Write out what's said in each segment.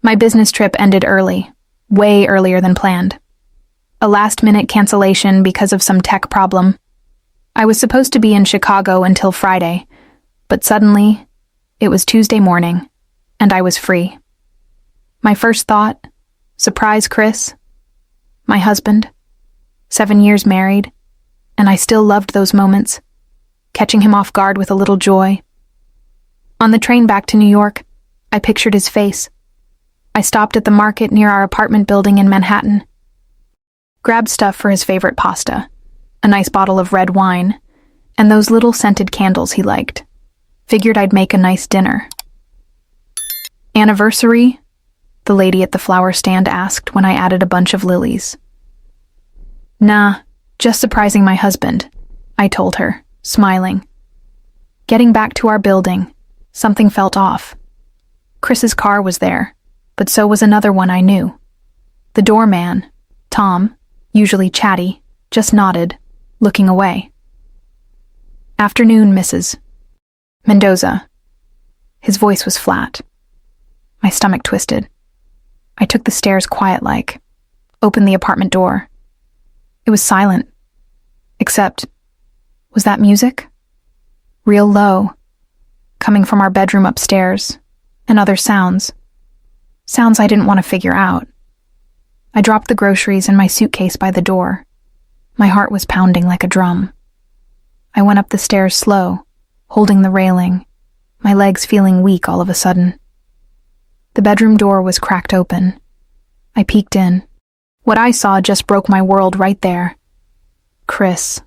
My business trip ended early, way earlier than planned. A last-minute cancellation because of some tech problem. I was supposed to be in Chicago until Friday, but suddenly, it was Tuesday morning, and I was free. My first thought, surprise Chris, my husband, 7 years married, and I still loved those moments, catching him off guard with a little joy. On the train back to New York, I pictured his face. I stopped at the market near our apartment building in Manhattan. Grabbed stuff for his favorite pasta, a nice bottle of red wine, and those little scented candles he liked. Figured I'd make a nice dinner. "Anniversary?" the lady at the flower stand asked when I added a bunch of lilies. "Nah, just surprising my husband," I told her, smiling. Getting back to our building, something felt off. Chris's car was there, but so was another one I knew. The doorman, Tom, usually chatty, just nodded, looking away. "Afternoon, Mrs. Mendoza." His voice was flat. My stomach twisted. I took the stairs quiet-like, opened the apartment door. It was silent. Except, was that music? Real low, coming from our bedroom upstairs, and other sounds. Sounds I didn't want to figure out. I dropped the groceries in my suitcase by the door. My heart was pounding like a drum. I went up the stairs slow, holding the railing, my legs feeling weak all of a sudden. The bedroom door was cracked open. I peeked in. What I saw just broke my world right there. Chris,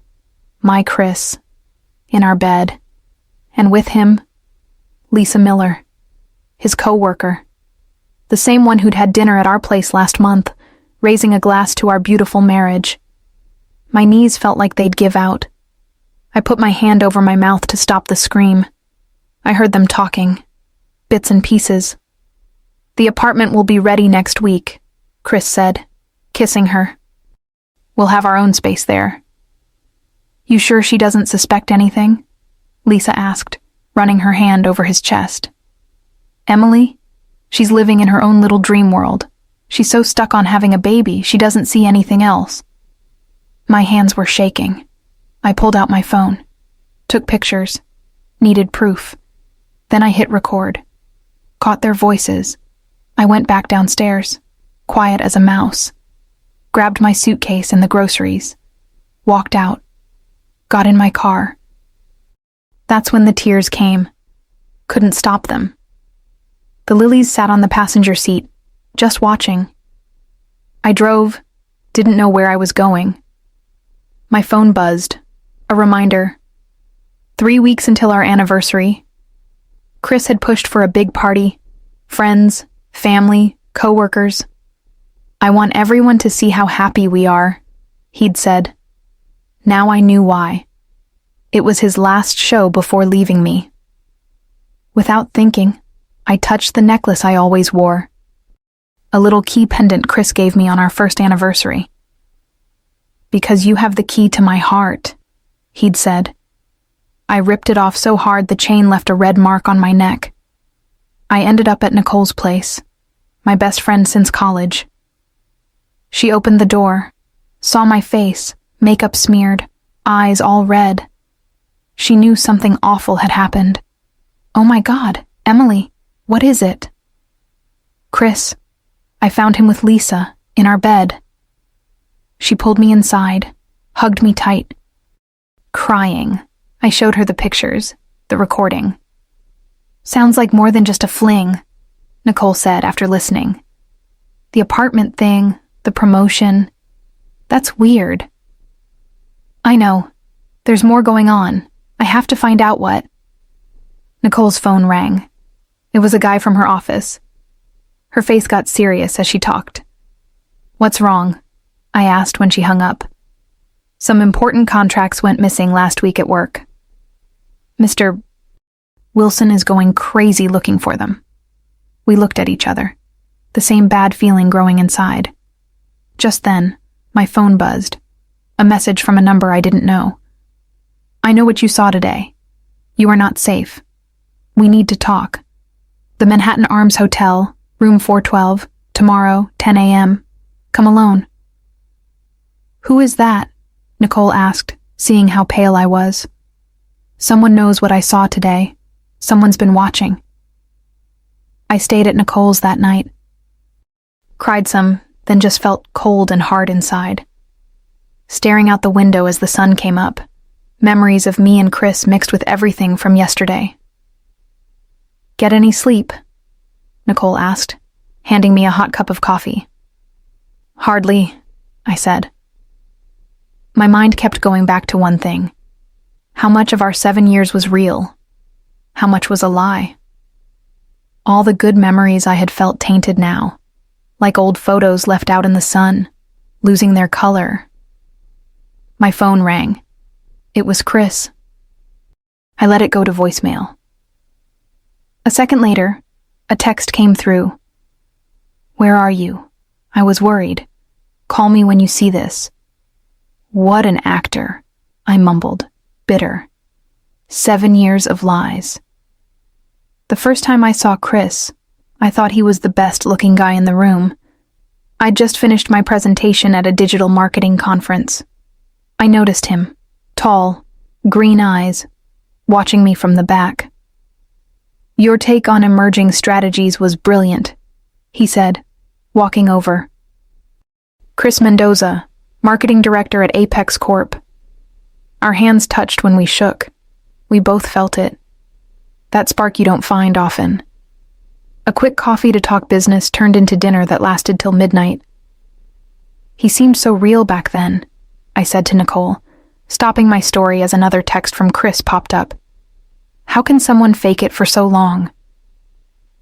my Chris, in our bed, and with him, Lisa Miller, his co-worker, the same one who'd had dinner at our place last month, raising a glass to our beautiful marriage. My knees felt like they'd give out. I put my hand over my mouth to stop the scream. I heard them talking, bits and pieces. "The apartment will be ready next week," Chris said, kissing her. "We'll have our own space there." "You sure she doesn't suspect anything?" Lisa asked, running her hand over his chest. "Emily? She's living in her own little dream world. She's so stuck on having a baby, she doesn't see anything else." My hands were shaking. I pulled out my phone, took pictures, needed proof. Then I hit record, caught their voices. I went back downstairs, quiet as a mouse, grabbed my suitcase and the groceries, walked out, got in my car. That's when the tears came. Couldn't stop them. The lilies sat on the passenger seat, just watching. I drove, didn't know where I was going. My phone buzzed, a reminder. 3 weeks until our anniversary. Chris had pushed for a big party, friends, family, co-workers. "I want everyone to see how happy we are," he'd said. Now I knew why. It was his last show before leaving me. Without thinking, I touched the necklace I always wore. A little key pendant Chris gave me on our first anniversary. "Because you have the key to my heart," he'd said. I ripped it off so hard the chain left a red mark on my neck. I ended up at Nicole's place, my best friend since college. She opened the door, saw my face, makeup smeared, eyes all red. She knew something awful had happened. "Oh my God, Emily, what is it?" "Chris, I found him with Lisa, in our bed." She pulled me inside, hugged me tight. Crying, I showed her the pictures, the recording. "Sounds like more than just a fling," Nicole said after listening. "The apartment thing, the promotion, that's weird." "I know. There's more going on. I have to find out what." Nicole's phone rang. It was a guy from her office. Her face got serious as she talked. "What's wrong?" I asked when she hung up. "Some important contracts went missing last week at work. Mr. Wilson is going crazy looking for them." We looked at each other, the same bad feeling growing inside. Just then, my phone buzzed, a message from a number I didn't know. "I know what you saw today. You are not safe. We need to talk. The Manhattan Arms Hotel, Room 412, tomorrow, 10 a.m. Come alone. Who is that? Nicole asked, seeing how pale I was. Someone knows what I saw today. Someone's been watching. I stayed at Nicole's that night. Cried some, then just felt cold and hard inside. Staring out the window as the sun came up, memories of me and Chris mixed with everything from yesterday. Get any sleep? Nicole asked, handing me a hot cup of coffee. Hardly, I said. My mind kept going back to one thing. How much of our 7 years was real? How much was a lie? All the good memories I had felt tainted now, like old photos left out in the sun, losing their color. My phone rang. It was Chris. I let it go to voicemail. A second later, a text came through. Where are you? I was worried. Call me when you see this. What an actor, I mumbled, bitter. 7 years of lies. The first time I saw Chris, I thought he was the best-looking guy in the room. I'd just finished my presentation at a digital marketing conference. I noticed him, tall, green eyes, watching me from the back. Your take on emerging strategies was brilliant, he said, walking over. Chris Mendoza, marketing director at Apex Corp. Our hands touched when we shook. We both felt it. That spark you don't find often. A quick coffee to talk business turned into dinner that lasted till midnight. He seemed so real back then, I said to Nicole, stopping my story as another text from Chris popped up. How can someone fake it for so long?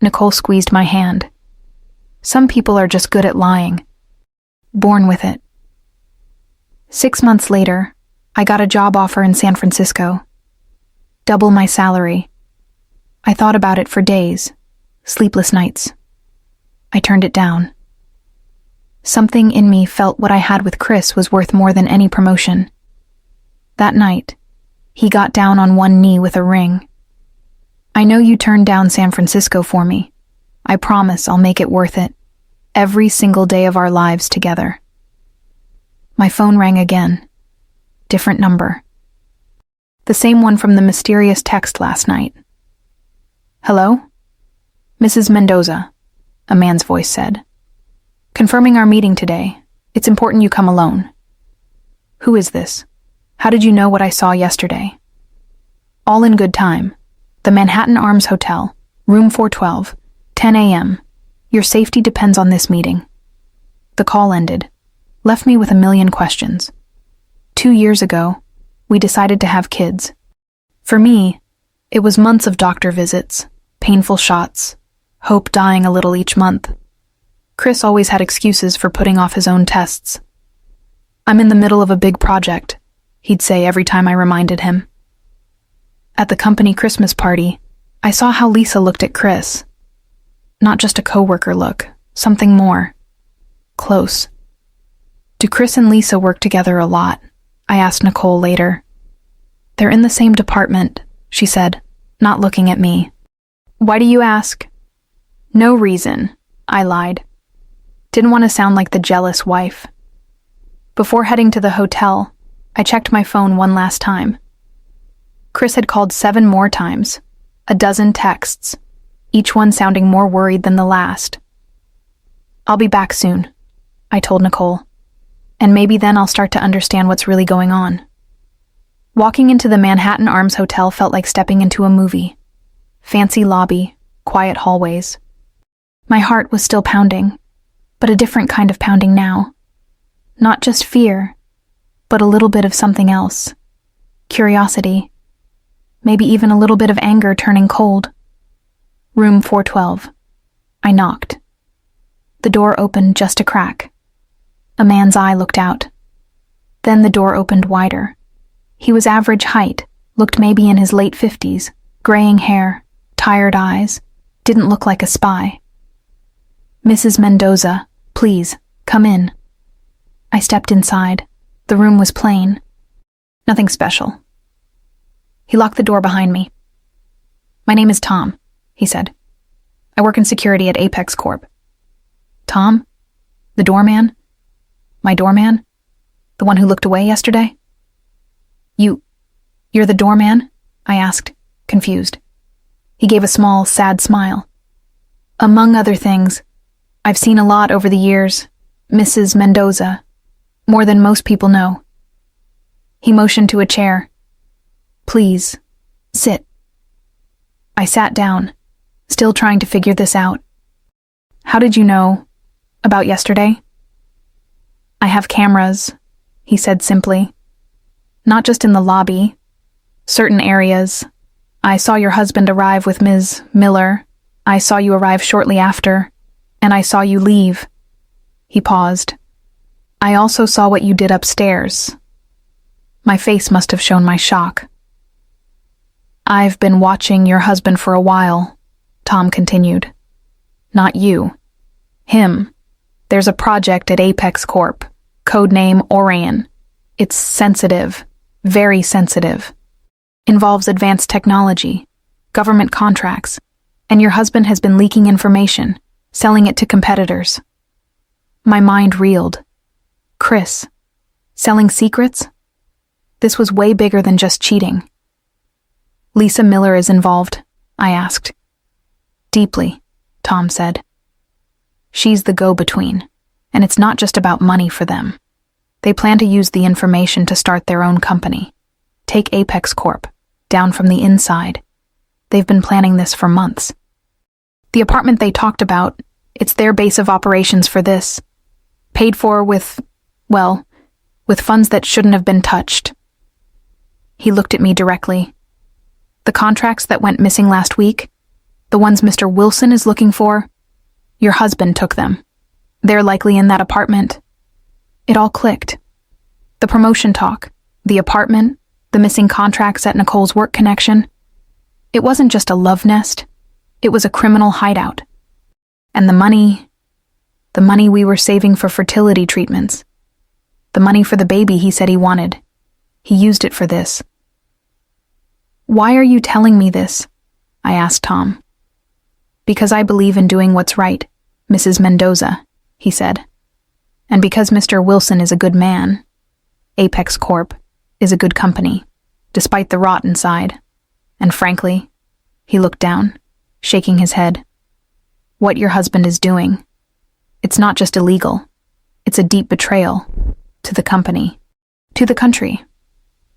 Nicole squeezed my hand. Some people are just good at lying. Born with it. 6 months later, I got a job offer in San Francisco. Double my salary. I thought about it for days, sleepless nights. I turned it down. Something in me felt what I had with Chris was worth more than any promotion. That night, he got down on one knee with a ring. I know you turned down San Francisco for me. I promise I'll make it worth it. Every single day of our lives together. My phone rang again. Different number. The same one from the mysterious text last night. Hello? Mrs. Mendoza, a man's voice said. Confirming our meeting today. It's important you come alone. Who is this? How did you know what I saw yesterday? All in good time. The Manhattan Arms Hotel, room 412, 10 a.m. Your safety depends on this meeting. The call ended. Left me with a million questions. 2 years ago, we decided to have kids. For me, it was months of doctor visits, painful shots, hope dying a little each month. Chris always had excuses for putting off his own tests. I'm in the middle of a big project, he'd say every time I reminded him. At the company Christmas party, I saw how Lisa looked at Chris. Not just a coworker look, something more. Close. Do Chris and Lisa work together a lot? I asked Nicole later. They're in the same department, she said, not looking at me. Why do you ask? No reason, I lied. Didn't want to sound like the jealous wife. Before heading to the hotel, I checked my phone one last time. Chris had called 7 more times, a dozen texts, each one sounding more worried than the last. I'll be back soon, I told Nicole, and maybe then I'll start to understand what's really going on. Walking into the Manhattan Arms Hotel felt like stepping into a movie. Fancy lobby, quiet hallways. My heart was still pounding, but a different kind of pounding now. Not just fear, but a little bit of something else. Curiosity. Maybe even a little bit of anger turning cold. Room 412. I knocked. The door opened just a crack. A man's eye looked out. Then the door opened wider. He was average height, looked maybe in his late 50s, graying hair, tired eyes, didn't look like a spy. Mrs. Mendoza, please, come in. I stepped inside. The room was plain. Nothing special. He locked the door behind me. My name is Tom, he said. I work in security at Apex Corp. Tom? The doorman? My doorman? The one who looked away yesterday? You're the doorman? I asked, confused. He gave a small, sad smile. Among other things, I've seen a lot over the years, Mrs. Mendoza, more than most people know. He motioned to a chair. Please, sit. I sat down, still trying to figure this out. How did you know about yesterday? I have cameras, he said simply. Not just in the lobby, certain areas. I saw your husband arrive with Ms. Miller. I saw you arrive shortly after, and I saw you leave. He paused. I also saw what you did upstairs. My face must have shown my shock. I've been watching your husband for a while, Tom continued. Not you. Him. There's a project at Apex Corp, codename Orion. It's sensitive, very sensitive. Involves advanced technology, government contracts, and your husband has been leaking information, selling it to competitors. My mind reeled. Chris, selling secrets? This was way bigger than just cheating. Lisa Miller is involved, I asked. Deeply, Tom said. She's the go-between, and it's not just about money for them. They plan to use the information to start their own company. Take Apex Corp, down from the inside. They've been planning this for months. The apartment they talked about, it's their base of operations for this. Paid for with funds that shouldn't have been touched. He looked at me directly. The contracts that went missing last week, the ones Mr. Wilson is looking for, your husband took them. They're likely in that apartment. It all clicked. The promotion talk, the apartment, the missing contracts at Nicole's work connection. It wasn't just a love nest. It was a criminal hideout. And the money we were saving for fertility treatments. The money for the baby he said he wanted. He used it for this. Why are you telling me this? I asked Tom. Because I believe in doing what's right, Mrs. Mendoza, he said. And because Mr. Wilson is a good man, Apex Corp is a good company, despite the rot inside. And frankly, he looked down, shaking his head. What your husband is doing, it's not just illegal. It's a deep betrayal to the company, to the country,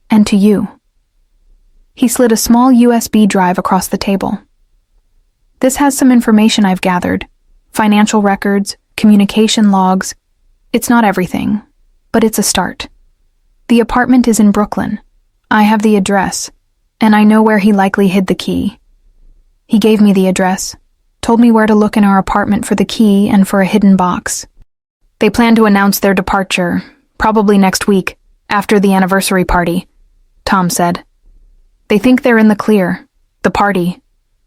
and to you. He slid a small USB drive across the table. This has some information I've gathered, financial records, communication logs. It's not everything, but it's a start. The apartment is in Brooklyn. I have the address, and I know where he likely hid the key. He gave me the address, told me where to look in our apartment for the key and for a hidden box. They plan to announce their departure, probably next week, after the anniversary party, Tom said. They think they're in the clear, the party.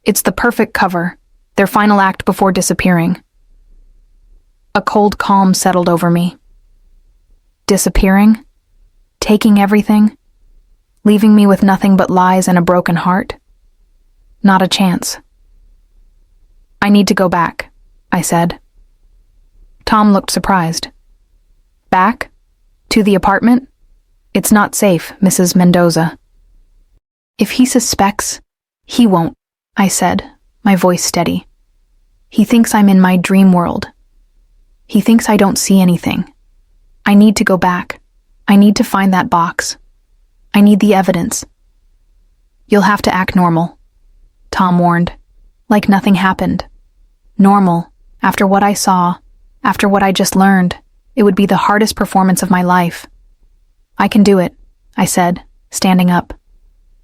It's the perfect cover, their final act before disappearing. A cold calm settled over me. Disappearing? Taking everything? Leaving me with nothing but lies and a broken heart? Not a chance. I need to go back, I said. Tom looked surprised. Back? To the apartment? It's not safe, Mrs. Mendoza. If he suspects, he won't, I said, my voice steady. He thinks I'm in my dream world. He thinks I don't see anything. I need to go back. I need to find that box. I need the evidence. You'll have to act normal, Tom warned, like nothing happened. Normal, after what I saw, after what I just learned, it would be the hardest performance of my life. I can do it, I said, standing up.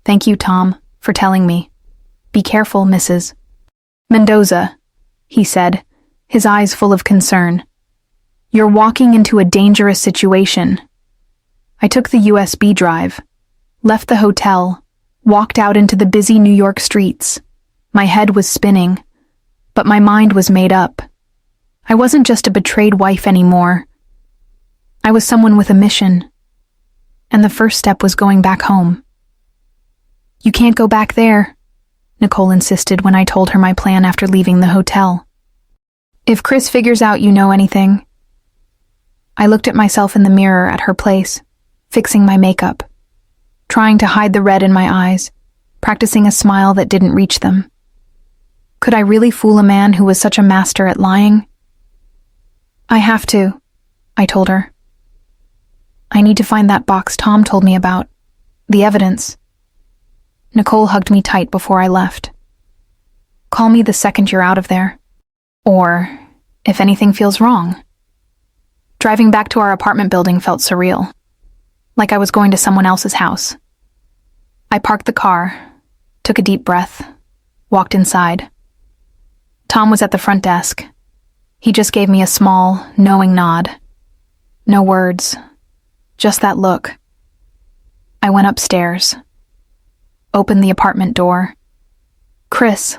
Thank you, Tom, for telling me. Be careful, Mrs. Mendoza, he said, his eyes full of concern. You're walking into a dangerous situation. I took the USB drive, left the hotel, walked out into the busy New York streets. My head was spinning, but my mind was made up. I wasn't just a betrayed wife anymore. I was someone with a mission, and the first step was going back home. You can't go back there, Nicole insisted when I told her my plan after leaving the hotel. If Chris figures out you know anything. I looked at myself in the mirror at her place, fixing my makeup, trying to hide the red in my eyes, practicing a smile that didn't reach them. Could I really fool a man who was such a master at lying? I have to, I told her. I need to find that box Tom told me about. The evidence. Nicole hugged me tight before I left. Call me the second you're out of there. Or if anything feels wrong. Driving back to our apartment building felt surreal. Like I was going to someone else's house. I parked the car, took a deep breath, walked inside. Tom was at the front desk. He just gave me a small, knowing nod. No words, just that look. I went upstairs, opened the apartment door. Chris,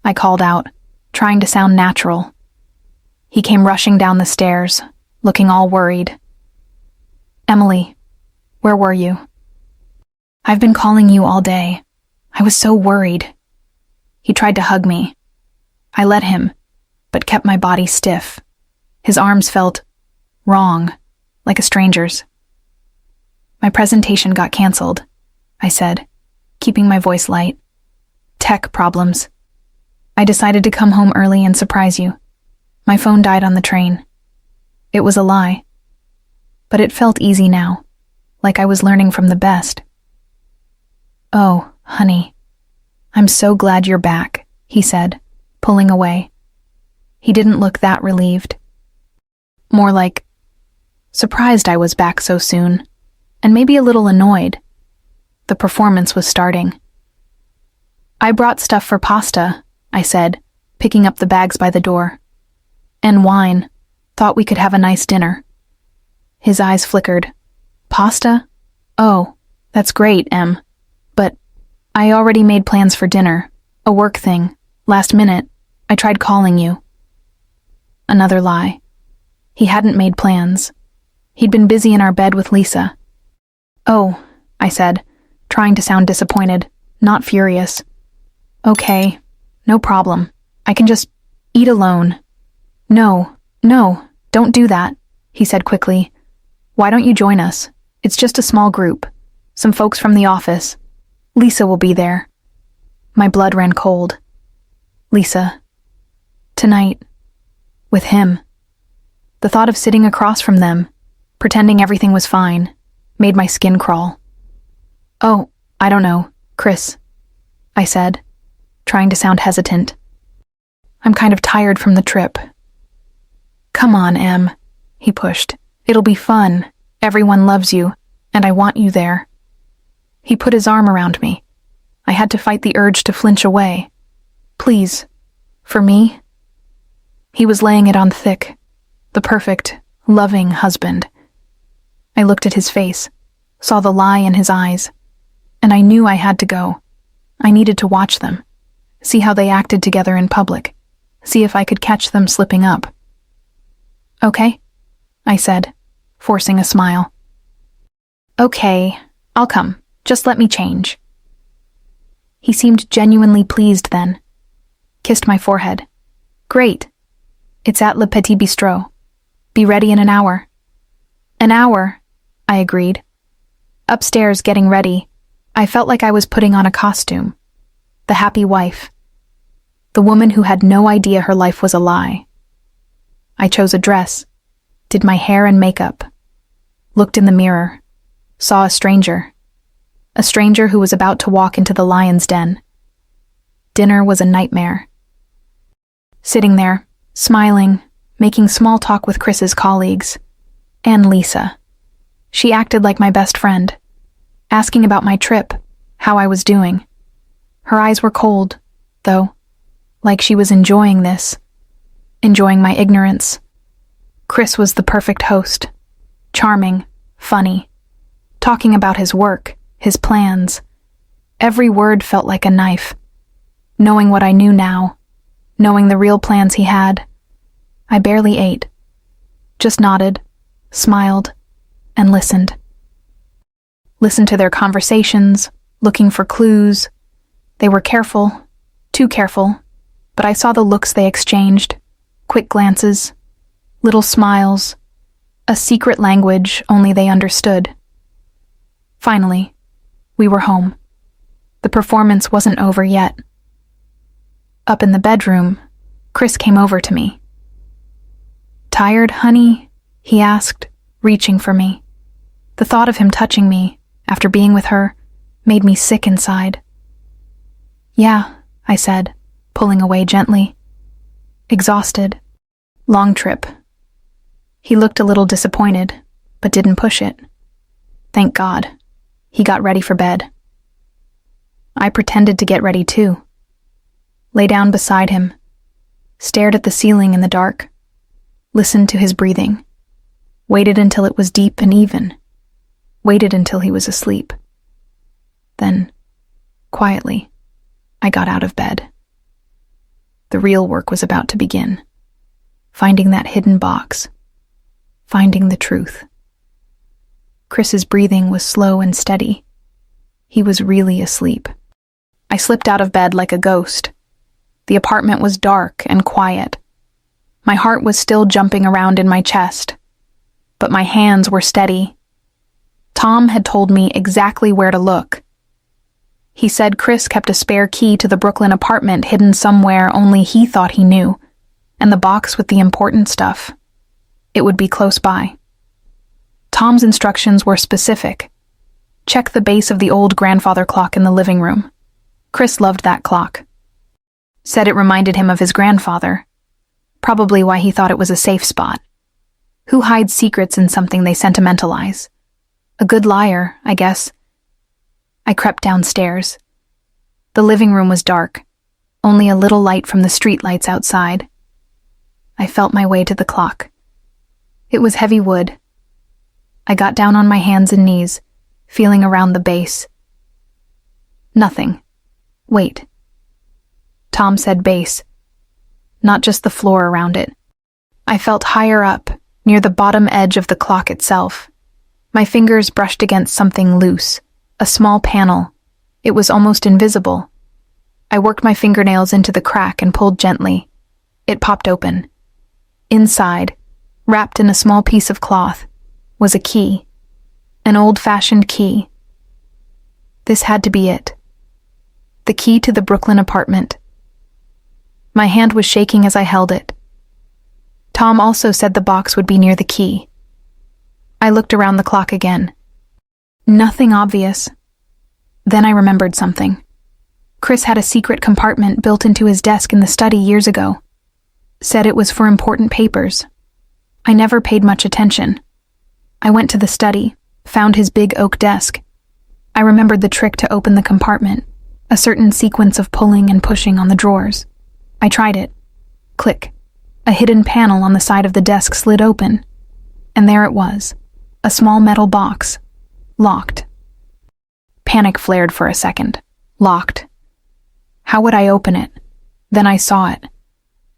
I called out, trying to sound natural. He came rushing down the stairs, looking all worried. Emily, where were you? I've been calling you all day. I was so worried. He tried to hug me. I let him, but kept my body stiff. His arms felt wrong, like a stranger's. My presentation got canceled, I said, keeping my voice light. Tech problems. I decided to come home early and surprise you. My phone died on the train. It was a lie. But it felt easy now, like I was learning from the best. Oh, honey, I'm so glad you're back, he said, pulling away. He didn't look that relieved. More like surprised I was back so soon, and maybe a little annoyed. The performance was starting. I brought stuff for pasta, I said, picking up the bags by the door. And wine. Thought we could have a nice dinner. His eyes flickered. Pasta? Oh, that's great, Em. But I already made plans for dinner. A work thing. Last minute, I tried calling you. Another lie. He hadn't made plans. He'd been busy in our bed with Lisa. Oh, I said, trying to sound disappointed, not furious. Okay, no problem. I can just eat alone. No, don't do that, he said quickly. Why don't you join us? It's just a small group. Some folks from the office. Lisa will be there. My blood ran cold. Lisa. Tonight. With him. The thought of sitting across from them, pretending everything was fine, made my skin crawl. Oh, I don't know, Chris, I said, trying to sound hesitant. I'm kind of tired from the trip. Come on, Em, he pushed. It'll be fun. Everyone loves you, and I want you there. He put his arm around me. I had to fight the urge to flinch away. Please, for me? He was laying it on thick, the perfect, loving husband. I looked at his face, saw the lie in his eyes, and I knew I had to go. I needed to watch them, see how they acted together in public, see if I could catch them slipping up. Okay, I said, forcing a smile. Okay, I'll come. Just let me change. He seemed genuinely pleased then. Kissed my forehead. Great. It's at Le Petit Bistrot. Be ready in an hour. An hour, I agreed. Upstairs, getting ready, I felt like I was putting on a costume. The happy wife. The woman who had no idea her life was a lie. I chose a dress, did my hair and makeup, looked in the mirror, saw a stranger who was about to walk into the lion's den. Dinner was a nightmare. Sitting there, smiling, making small talk with Chris's colleagues, and Lisa. She acted like my best friend, asking about my trip, how I was doing. Her eyes were cold, though, like she was enjoying this, enjoying my ignorance. Chris was the perfect host, charming, funny, talking about his work, his plans. Every word felt like a knife. Knowing what I knew now, knowing the real plans he had, I barely ate. Just nodded, smiled, and listened. Listened to their conversations, looking for clues. They were careful, Too careful, but I saw the looks they exchanged, quick glances, little smiles, a secret language only they understood. Finally, we were home. The performance wasn't over yet. Up in the bedroom, Chris came over to me. "Tired, honey?" he asked, reaching for me. The thought of him touching me, after being with her, made me sick inside. "Yeah," I said, pulling away gently. "Exhausted. Long trip." He looked a little disappointed, but didn't push it. Thank God. He got ready for bed. I pretended to get ready too. Lay down beside him, stared at the ceiling in the dark, listened to his breathing, waited until it was deep and even, waited until he was asleep. Then, quietly, I got out of bed. The real work was about to begin. Finding that hidden box. Finding the truth. Chris's breathing was slow and steady. He was really asleep. I slipped out of bed like a ghost. The apartment was dark and quiet. My heart was still jumping around in my chest, but my hands were steady. Tom had told me exactly where to look. He said Chris kept a spare key to the Brooklyn apartment hidden somewhere only he thought he knew, and the box with the important stuff. It would be close by. Tom's instructions were specific. Check the base of the old grandfather clock in the living room. Chris loved that clock. Said it reminded him of his grandfather. Probably why he thought it was a safe spot. Who hides secrets in something they sentimentalize? A good liar, I guess. I crept downstairs. The living room was dark, only a little light from the street lights outside. I felt my way to the clock. It was heavy wood. I got down on my hands and knees, feeling around the base. Nothing. Wait. Tom said base, not just the floor around it. I felt higher up, near the bottom edge of the clock itself. My fingers brushed against something loose, a small panel. It was almost invisible. I worked my fingernails into the crack and pulled gently. It popped open. Inside, wrapped in a small piece of cloth, was a key. An old-fashioned key. This had to be it. The key to the Brooklyn apartment. My hand was shaking as I held it. Tom also said the box would be near the key. I looked around the clock again. Nothing obvious. Then I remembered something. Chris had a secret compartment built into his desk in the study years ago. Said it was for important papers. I never paid much attention. I went to the study, found his big oak desk. I remembered the trick to open the compartment, a certain sequence of pulling and pushing on the drawers. I tried it. Click. A hidden panel on the side of the desk slid open. And there it was, a small metal box, locked. Panic flared for a second. Locked. How would I open it? Then I saw it.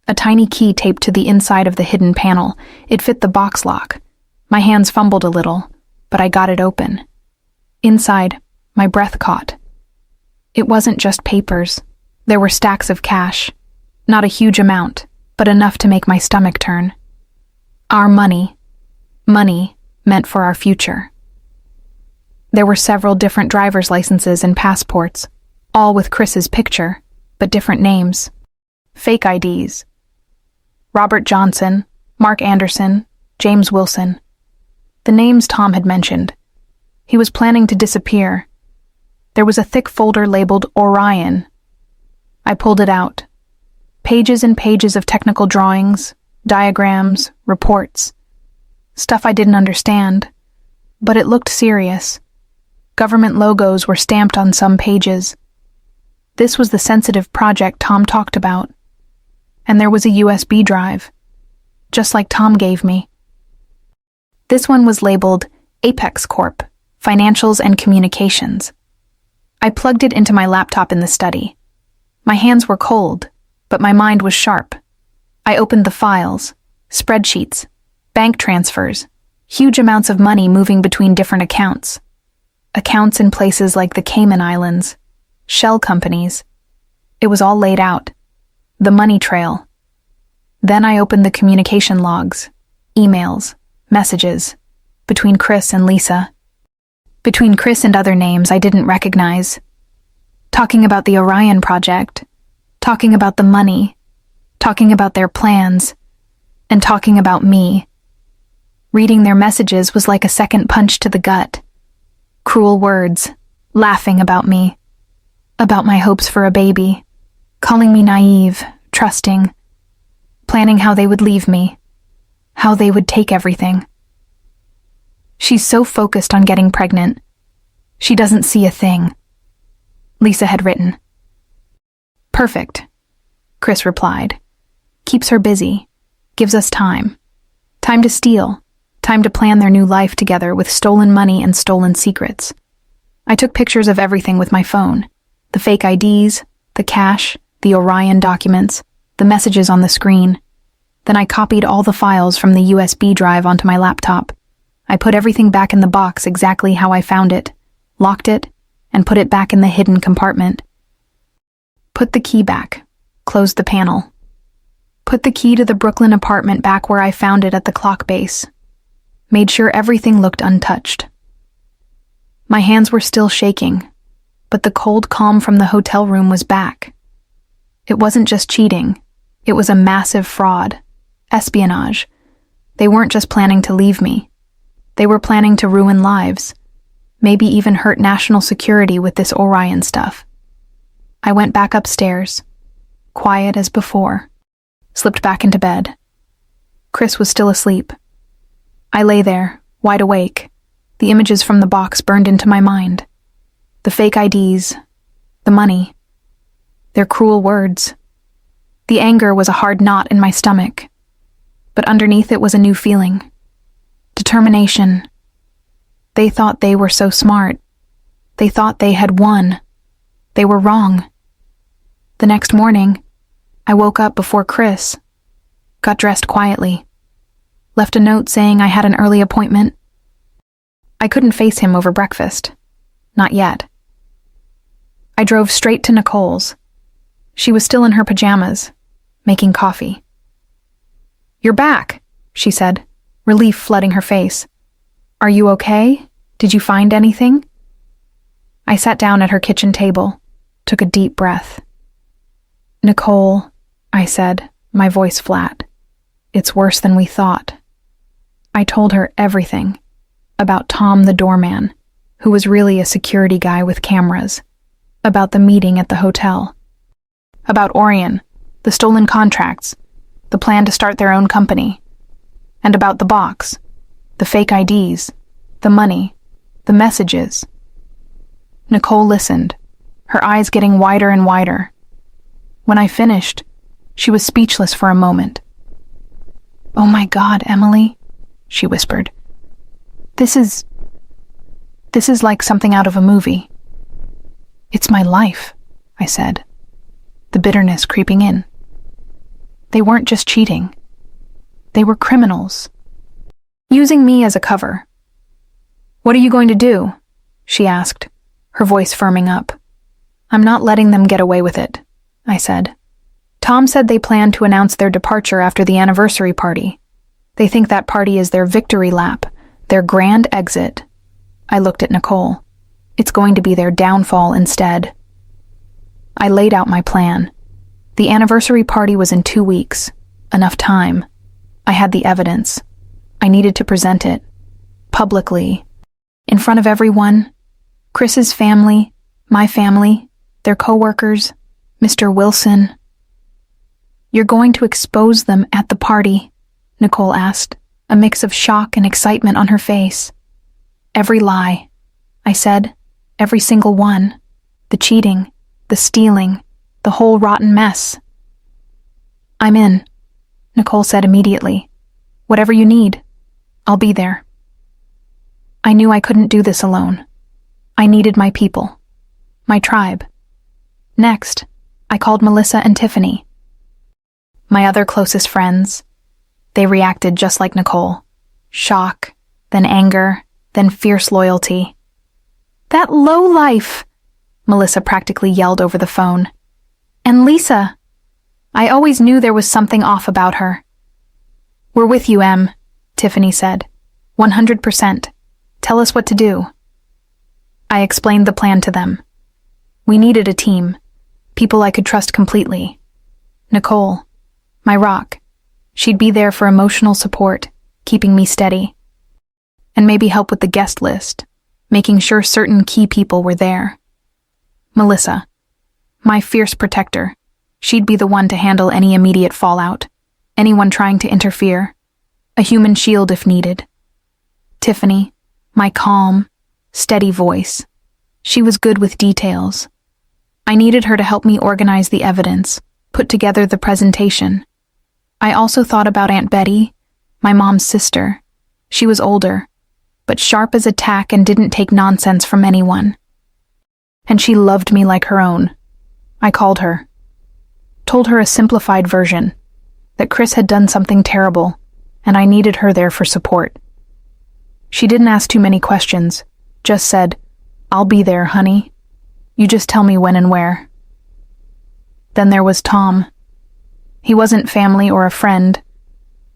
A tiny key taped to the inside of the hidden panel. It fit the box lock. My hands fumbled a little, but I got it open. Inside, my breath caught. It wasn't just papers. There were stacks of cash. Not a huge amount, but enough to make my stomach turn. Our money. Money meant for our future. There were several different driver's licenses and passports, all with Chris's picture, but different names. Fake IDs. Robert Johnson, Mark Anderson, James Wilson. The names Tom had mentioned. He was planning to disappear. There was a thick folder labeled Orion. I pulled it out. Pages and pages of technical drawings, diagrams, reports. Stuff I didn't understand, but it looked serious. Government logos were stamped on some pages. This was the sensitive project Tom talked about. And there was a USB drive, just like Tom gave me. This one was labeled Apex Corp, Financials and Communications. I plugged it into my laptop in the study. My hands were cold, but my mind was sharp. I opened the files, spreadsheets, bank transfers, huge amounts of money moving between different accounts. Accounts in places like the Cayman Islands, shell companies. It was all laid out. The money trail. Then I opened the communication logs, emails, messages, between Chris and Lisa. Between Chris and other names I didn't recognize. Talking about the Orion project, talking about the money, talking about their plans, and talking about me. Reading their messages was like a second punch to the gut. Cruel words, laughing about me, about my hopes for a baby, calling me naive, trusting, planning how they would leave me, how they would take everything. She's so focused on getting pregnant. She doesn't see a thing. Lisa had written. Perfect, Chris replied. Keeps her busy. Gives us time. Time to steal. Time to plan their new life together with stolen money and stolen secrets. I took pictures of everything with my phone. The fake IDs, the cash, the Orion documents, the messages on the screen. Then I copied all the files from the USB drive onto my laptop. I put everything back in the box exactly how I found it, locked it, and put it back in the hidden compartment. Put the key back. Closed the panel. Put the key to the Brooklyn apartment back where I found it at the clock base. Made sure everything looked untouched. My hands were still shaking, but the cold calm from the hotel room was back. It wasn't just cheating. It was a massive fraud. Espionage. They weren't just planning to leave me. They were planning to ruin lives. Maybe even hurt national security with this Orion stuff. I went back upstairs, quiet as before, slipped back into bed. Chris was still asleep. I lay there, wide awake. The images from the box burned into my mind. The fake IDs, the money, their cruel words. The anger was a hard knot in my stomach, but underneath it was a new feeling. Determination. They thought they were so smart. They thought they had won. They were wrong. The next morning, I woke up before Chris, got dressed quietly, left a note saying I had an early appointment. I couldn't face him over breakfast. Not yet. I drove straight to Nicole's. She was still in her pajamas, making coffee. "You're back," she said, relief flooding her face. "Are you okay? Did you find anything?" I sat down at her kitchen table, took a deep breath. "Nicole," I said, my voice flat. "It's worse than we thought." I told her everything about Tom the doorman, who was really a security guy with cameras, about the meeting at the hotel, about Orion, the stolen contracts, the plan to start their own company, and about the box, the fake IDs, the money, the messages. Nicole listened, her eyes getting wider and wider. When I finished, she was speechless for a moment. "Oh my God, Emily," she whispered. This is like something out of a movie." "It's my life," I said, the bitterness creeping in. They weren't just cheating. They were criminals, using me as a cover. "What are you going to do?" she asked, her voice firming up. "I'm not letting them get away with it," I said. "Tom said they plan to announce their departure after the anniversary party. They think that party is their victory lap, their grand exit." I looked at Nicole. "It's going to be their downfall instead." I laid out my plan. The anniversary party was in 2 weeks. Enough time. I had the evidence. I needed to present it. Publicly. In front of everyone. Chris's family, my family, their coworkers, Mr. Wilson. "You're going to expose them at the party?" Nicole asked, a mix of shock and excitement on her face. "Every lie," I said. "Every single one. The cheating, the stealing, the whole rotten mess." "I'm in," Nicole said immediately. "Whatever you need, I'll be there." I knew I couldn't do this alone. I needed my people, my tribe. Next, I called Melissa and Tiffany, my other closest friends. They reacted just like Nicole. Shock, then anger, then fierce loyalty. "That lowlife!" Melissa practically yelled over the phone. And Lisa. I always knew there was something off about her. We're with you, Em, Tiffany said. 100%. Tell us what to do. I explained the plan to them. We needed a team, people I could trust completely. Nicole, my rock. She'd be there for emotional support, keeping me steady. And maybe help with the guest list, making sure certain key people were there. Melissa, my fierce protector. She'd be the one to handle any immediate fallout, anyone trying to interfere. A human shield if needed. Tiffany, my calm, steady voice. She was good with details. I needed her to help me organize the evidence, put together the presentation. I also thought about Aunt Betty, my mom's sister. She was older, but sharp as a tack and didn't take nonsense from anyone. And she loved me like her own. I called her. Told her a simplified version, that Chris had done something terrible, and I needed her there for support. She didn't ask too many questions, just said, "I'll be there, honey. You just tell me when and where." Then there was Tom. He wasn't family or a friend,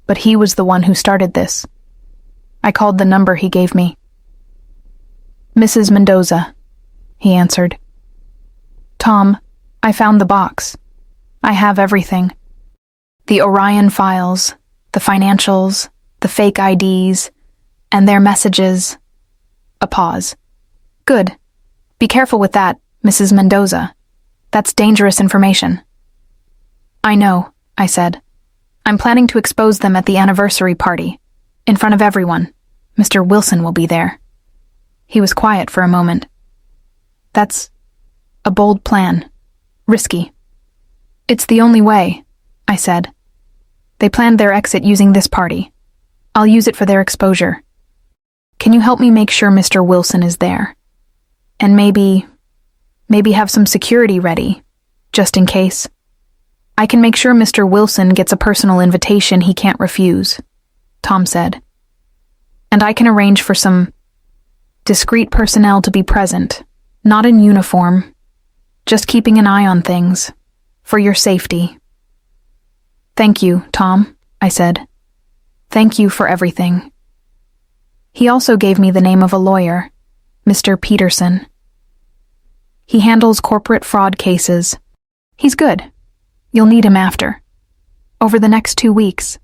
but he was the one who started this. I called the number he gave me. "Mrs. Mendoza," he answered. "Tom, I found the box. I have everything. The Orion files, the financials, the fake IDs, and their messages." A pause. "Good. Be careful with that, Mrs. Mendoza. That's dangerous information." "I know," I said. "I'm planning to expose them at the anniversary party, in front of everyone. Mr. Wilson will be there." He was quiet for a moment. "That's a bold plan. Risky." "It's the only way," I said. "They planned their exit using this party. I'll use it for their exposure. Can you help me make sure Mr. Wilson is there? And maybe have some security ready, just in case. I can make sure Mr. Wilson gets a personal invitation he can't refuse," Tom said. "And I can arrange for some discreet personnel to be present, not in uniform, just keeping an eye on things, for your safety." "Thank you, Tom," I said. "Thank you for everything." He also gave me the name of a lawyer, Mr. Peterson. He handles corporate fraud cases. He's good. You'll need him after. Over the next 2 weeks,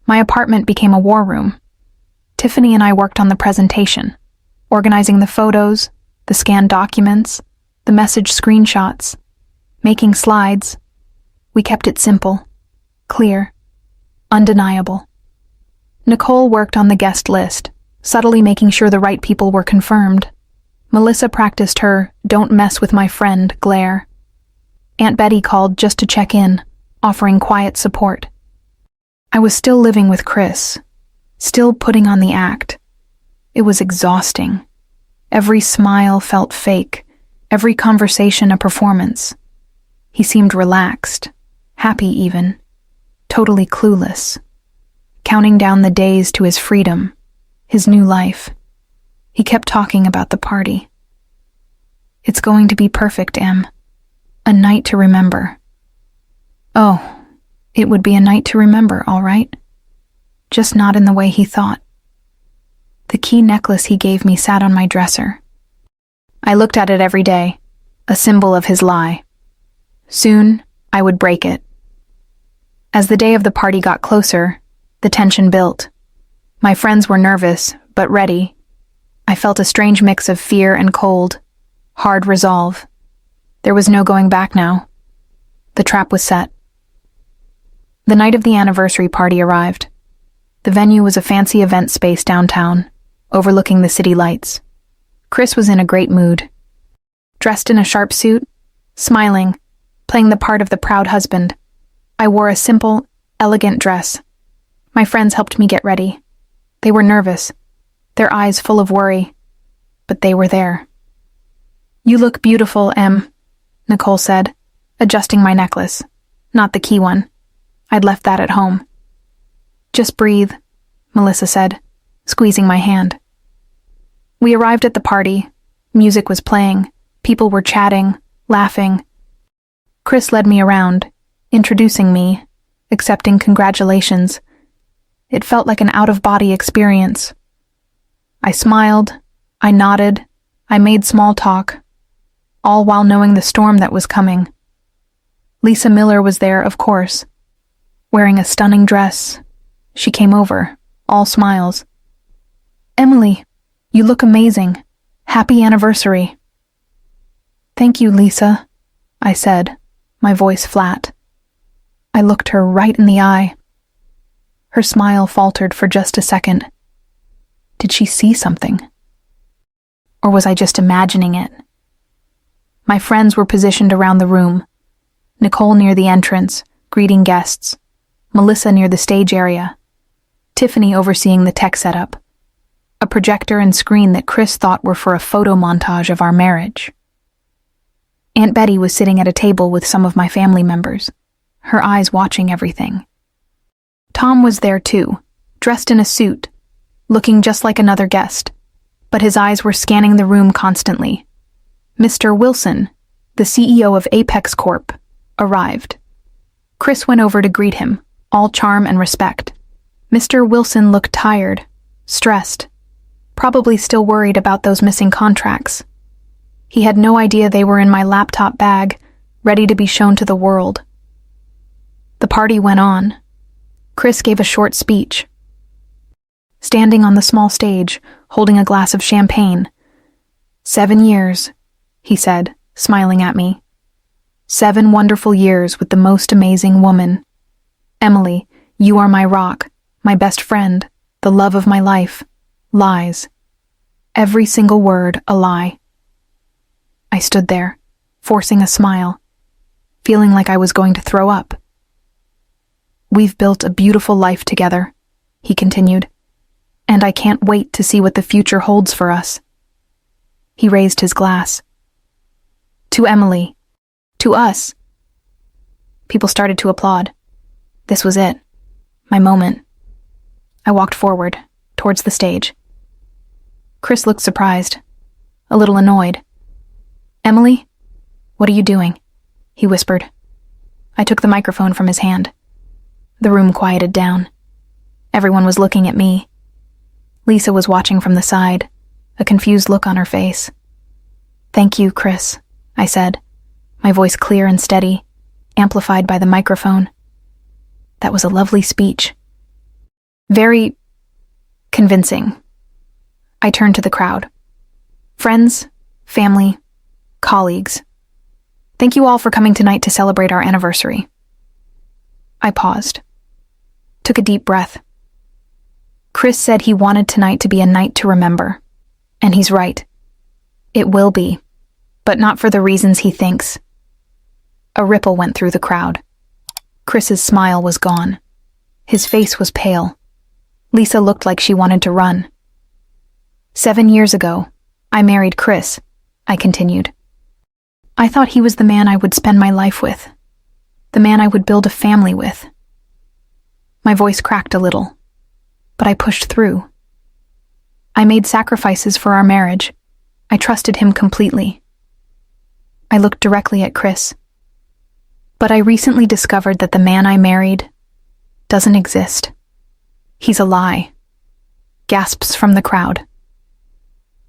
my apartment became a war room. Tiffany and I worked on the presentation, organizing the photos, the scanned documents, the message screenshots, making slides. We kept it simple, clear, undeniable. Nicole worked on the guest list, subtly making sure the right people were confirmed. Melissa practiced her "don't mess with my friend" glare. Aunt Betty called just to check in, offering quiet support. I was still living with Chris, still putting on the act. It was exhausting. Every smile felt fake, every conversation a performance. He seemed relaxed, happy even, totally clueless, counting down the days to his freedom, his new life. He kept talking about the party. "It's going to be perfect, Em. A night to remember." Oh, it would be a night to remember, all right. Just not in the way he thought. The key necklace he gave me sat on my dresser. I looked at it every day, a symbol of his lie. Soon, I would break it. As the day of the party got closer, the tension built. My friends were nervous, but ready. I felt a strange mix of fear and cold, hard resolve. There was no going back now. The trap was set. The night of the anniversary party arrived. The venue was a fancy event space downtown, overlooking the city lights. Chris was in a great mood. Dressed in a sharp suit, smiling, playing the part of the proud husband. I wore a simple, elegant dress. My friends helped me get ready. They were nervous, their eyes full of worry, but they were there. "You look beautiful, Em," Nicole said, adjusting my necklace, not the key one. I'd left that at home. "Just breathe," Melissa said, squeezing my hand. We arrived at the party. Music was playing. People were chatting, laughing. Chris led me around, introducing me, accepting congratulations. It felt like an out-of-body experience. I smiled, I nodded, I made small talk, all while knowing the storm that was coming. Lisa Miller was there, of course, wearing a stunning dress. She came over, all smiles. "Emily, you look amazing. Happy anniversary." "Thank you, Lisa," I said, my voice flat. I looked her right in the eye. Her smile faltered for just a second. Did she see something? Or was I just imagining it? My friends were positioned around the room. Nicole near the entrance, greeting guests. Melissa near the stage area. Tiffany overseeing the tech setup. A projector and screen that Chris thought were for a photo montage of our marriage. Aunt Betty was sitting at a table with some of my family members, her eyes watching everything. Tom was there too, dressed in a suit, looking just like another guest, but his eyes were scanning the room constantly. Mr. Wilson, the CEO of Apex Corp, arrived. Chris went over to greet him, all charm and respect. Mr. Wilson looked tired, stressed, probably still worried about those missing contracts. He had no idea they were in my laptop bag, ready to be shown to the world. The party went on. Chris gave a short speech. Standing on the small stage, holding a glass of champagne. 7 years, he said, smiling at me. 7 wonderful years with the most amazing woman. Emily, you are my rock, my best friend, the love of my life. Lies. Every single word a lie. I stood there, forcing a smile, feeling like I was going to throw up. "We've built a beautiful life together," he continued, "and I can't wait to see what the future holds for us." He raised his glass. "To Emily. To us." People started to applaud. This was it. My moment. I walked forward, towards the stage. Chris looked surprised, a little annoyed. "Emily, what are you doing?" he whispered. I took the microphone from his hand. The room quieted down. Everyone was looking at me. Lisa was watching from the side, a confused look on her face. "Thank you, Chris," I said, my voice clear and steady, amplified by the microphone. That was a lovely speech. Very convincing. I turned to the crowd. "Friends, family, colleagues, thank you all for coming tonight to celebrate our anniversary." I paused, took a deep breath. Chris said he wanted tonight to be a night to remember, and he's right. It will be, but not for the reasons he thinks. A ripple went through the crowd. Chris's smile was gone. His face was pale. Lisa looked like she wanted to run. 7 years ago, I married Chris, I continued. I thought he was the man I would spend my life with, the man I would build a family with. My voice cracked a little, but I pushed through. I made sacrifices for our marriage. I trusted him completely. I looked directly at Chris. But I recently discovered that the man I married doesn't exist. He's a lie. Gasps from the crowd.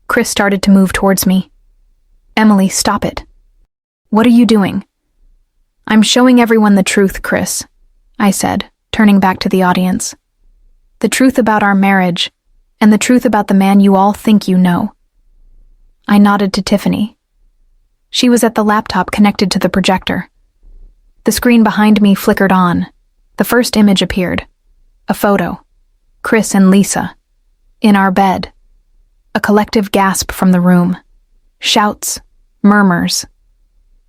Chris started to move towards me. "Emily, stop it. What are you doing?" "I'm showing everyone the truth, Chris," I said, turning back to the audience. "The truth about our marriage, and the truth about the man you all think you know." I nodded to Tiffany. She was at the laptop connected to the projector. The screen behind me flickered on. The first image appeared. A photo. Chris and Lisa. In our bed. A collective gasp from the room. Shouts. Murmurs.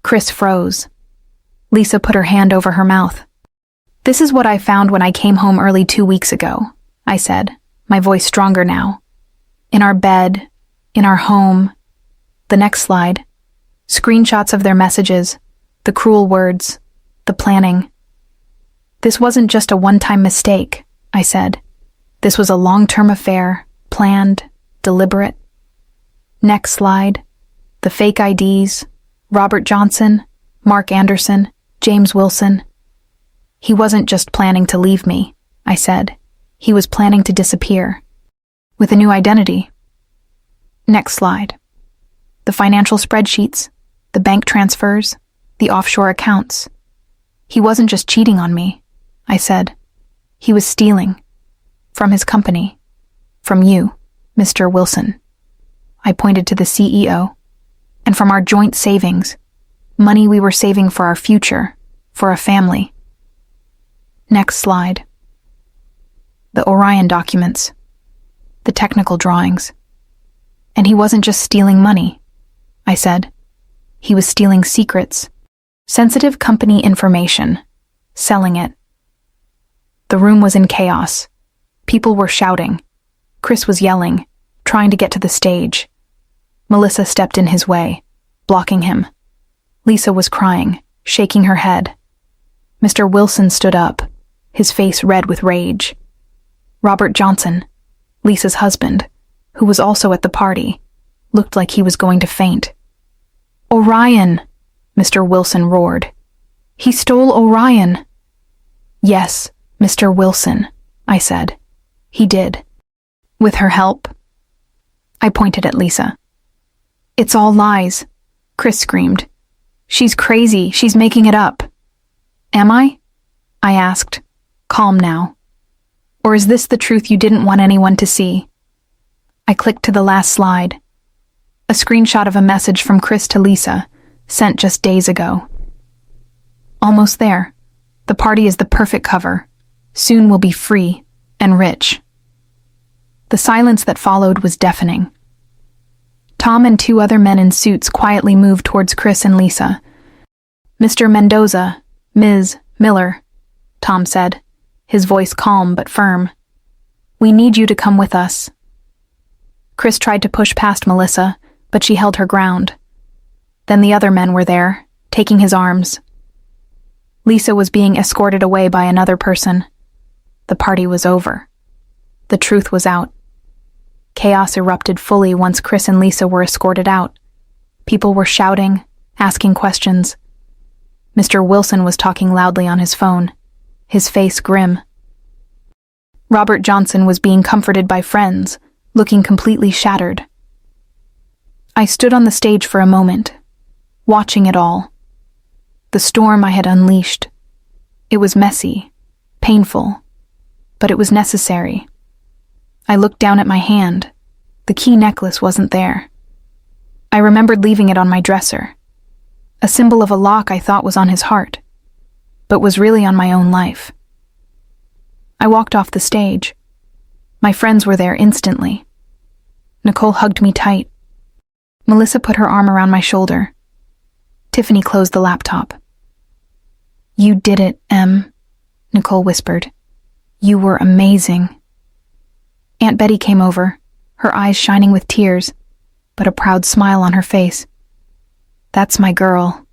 Chris froze. Lisa put her hand over her mouth. "This is what I found when I came home early 2 weeks ago," I said, my voice stronger now. "In our bed. In our home." The next slide. Screenshots of their messages. The cruel words. The planning. "This wasn't just a one-time mistake," I said. "This was a long-term affair, planned, deliberate." Next slide. The fake IDs. Robert Johnson, Mark Anderson, James Wilson. He wasn't just planning to leave me, I said. He was planning to disappear. With a new identity. Next slide. The financial spreadsheets, the bank transfers, the offshore accounts. He wasn't just cheating on me, I said. He was stealing. From his company. From you, Mr. Wilson. I pointed to the CEO. And from our joint savings. Money we were saving for our future, for a family. Next slide. The Orion documents. The technical drawings. And he wasn't just stealing money, I said. He was stealing secrets. Sensitive company information. Selling it. The room was in chaos. People were shouting. Chris was yelling, trying to get to the stage. Melissa stepped in his way, blocking him. Lisa was crying, shaking her head. Mr. Wilson stood up, his face red with rage. Robert Johnson, Lisa's husband, who was also at the party, looked like he was going to faint. Orion, Mr. Wilson roared. He stole Orion. Yes, Mr. Wilson, I said. He did. With her help? I pointed at Lisa. It's all lies, Chris screamed. She's crazy. She's making it up. Am I? I asked, calm now. Or is this the truth you didn't want anyone to see? I clicked to the last slide. A screenshot of a message from Chris to Lisa, sent just days ago. Almost there. The party is the perfect cover. Soon we'll be free and rich. The silence that followed was deafening. Tom and two other men in suits quietly moved towards Chris and Lisa. Mr. Mendoza, Ms. Miller, Tom said, his voice calm but firm. We need you to come with us. Chris tried to push past Melissa, but she held her ground. Then the other men were there, taking his arms. Lisa was being escorted away by another person. The party was over. The truth was out. Chaos erupted fully once Chris and Lisa were escorted out. People were shouting, asking questions. Mr. Wilson was talking loudly on his phone, his face grim. Robert Johnson was being comforted by friends, looking completely shattered. I stood on the stage for a moment, watching it all. The storm I had unleashed. It was messy, painful, but it was necessary. I looked down at my hand. The key necklace wasn't there. I remembered leaving it on my dresser, a symbol of a lock I thought was on his heart, but was really on my own life. I walked off the stage. My friends were there instantly. Nicole hugged me tight. Melissa put her arm around my shoulder. Tiffany closed the laptop. You did it, Em, Nicole whispered. You were amazing. Aunt Betty came over, her eyes shining with tears, but a proud smile on her face. That's my girl,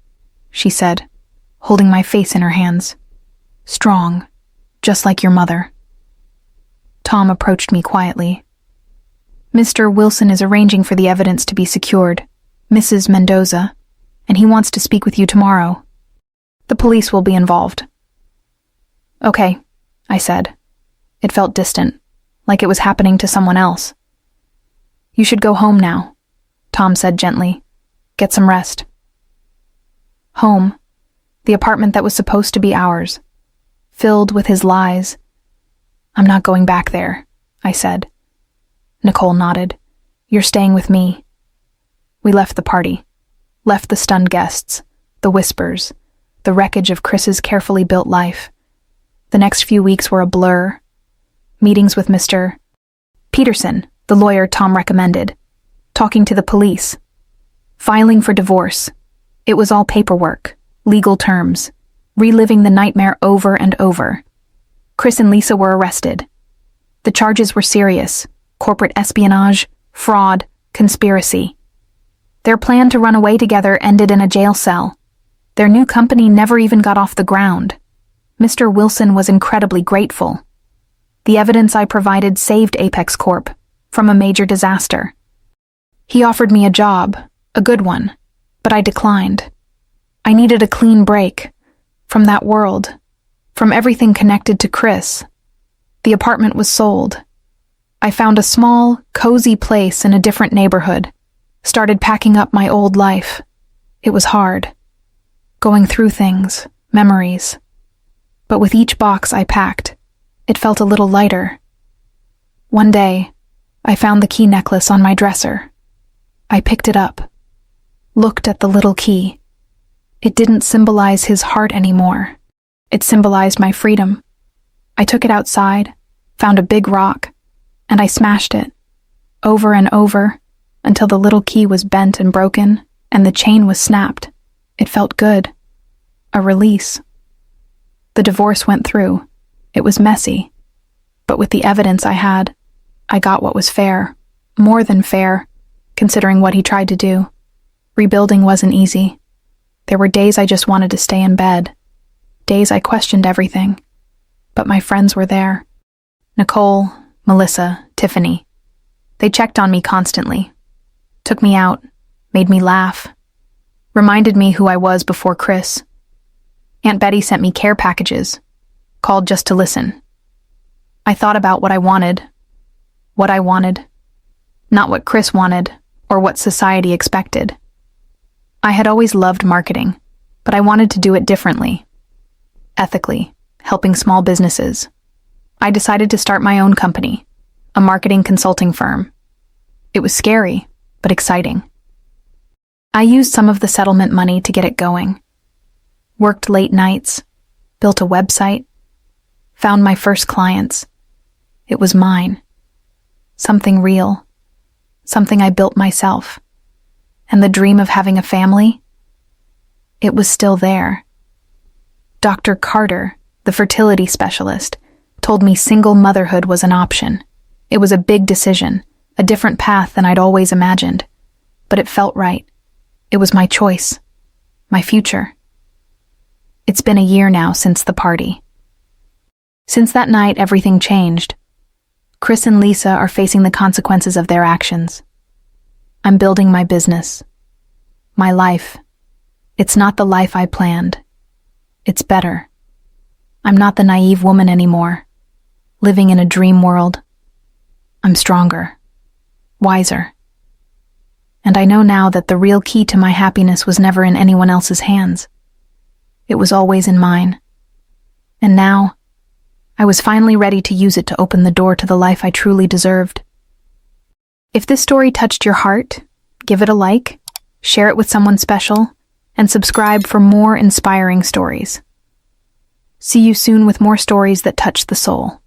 she said, holding my face in her hands. Strong, just like your mother. Tom approached me quietly. Mr. Wilson is arranging for the evidence to be secured, Mrs. Mendoza, and he wants to speak with you tomorrow. The police will be involved. Okay, I said. It felt distant, like it was happening to someone else. You should go home now, Tom said gently. Get some rest. Home, the apartment that was supposed to be ours, filled with his lies. I'm not going back there, I said. Nicole nodded. You're staying with me. We left the party, left the stunned guests, the whispers, the wreckage of Chris's carefully built life. The next few weeks were a blur. Meetings with Mr. Peterson, the lawyer Tom recommended, talking to the police, filing for divorce. It was all paperwork, legal terms, reliving the nightmare over and over. Chris and Lisa were arrested. The charges were serious: corporate espionage, fraud, conspiracy. Their plan to run away together ended in a jail cell. Their new company never even got off the ground. Mr. Wilson was incredibly grateful. The evidence I provided saved Apex Corp from a major disaster. He offered me a job, a good one, but I declined. I needed a clean break, from that world, from everything connected to Chris. The apartment was sold. I found a small, cozy place in a different neighborhood, started packing up my old life. It was hard, going through things, memories. But with each box I packed, it felt a little lighter. One day, I found the key necklace on my dresser. I picked it up, looked at the little key. It didn't symbolize his heart anymore. It symbolized my freedom. I took it outside, found a big rock, and I smashed it, over and over, until the little key was bent and broken, and the chain was snapped. It felt good. A release. The divorce went through. It was messy. But with the evidence I had, I got what was fair. More than fair, considering what he tried to do. Rebuilding wasn't easy. There were days I just wanted to stay in bed. Days I questioned everything. But my friends were there. Nicole, Melissa, Tiffany. They checked on me constantly. Took me out. Made me laugh. Reminded me who I was before Chris. Aunt Betty sent me care packages. Called just to listen. I thought about what I wanted. What I wanted. Not what Chris wanted, or what society expected. I had always loved marketing, but I wanted to do it differently. Ethically, helping small businesses. I decided to start my own company, a marketing consulting firm. It was scary, but exciting. I used some of the settlement money to get it going. Worked late nights, built a website, found my first clients. It was mine. Something real. Something I built myself. And the dream of having a family? It was still there. Dr. Carter, the fertility specialist, told me single motherhood was an option. It was a big decision, a different path than I'd always imagined. But it felt right. It was my choice. My future. It's been a year now since the party. Since that night, everything changed. Chris and Lisa are facing the consequences of their actions. I'm building my business. My life. It's not the life I planned. It's better. I'm not the naive woman anymore, living in a dream world. I'm stronger. Wiser. And I know now that the real key to my happiness was never in anyone else's hands. It was always in mine. And now, I was finally ready to use it to open the door to the life I truly deserved. If this story touched your heart, give it a like, share it with someone special, and subscribe for more inspiring stories. See you soon with more stories that touch the soul.